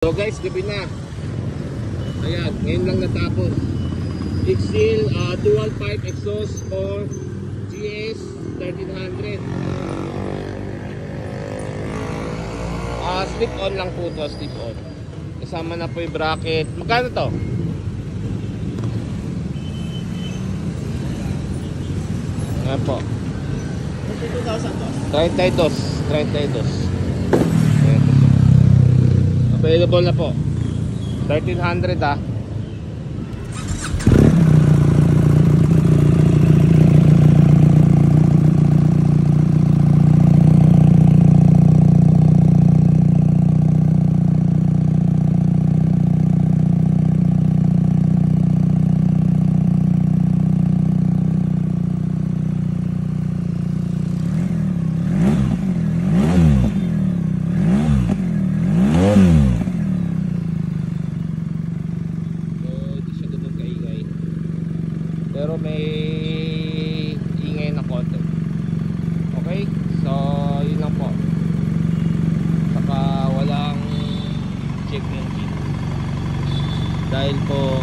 So guys, gabi na. Ayan, ngayon lang natapos. Exil 215 exhaust for GS 1300. Slip on lang po to, slip on. Kasama na po yung bracket. Magkano to? Ayan po. 32. 32. Available na po. 1300 ah. Pero may ingay na konti. Okay? So, yun lang po. Saka walang check engine. Dahil po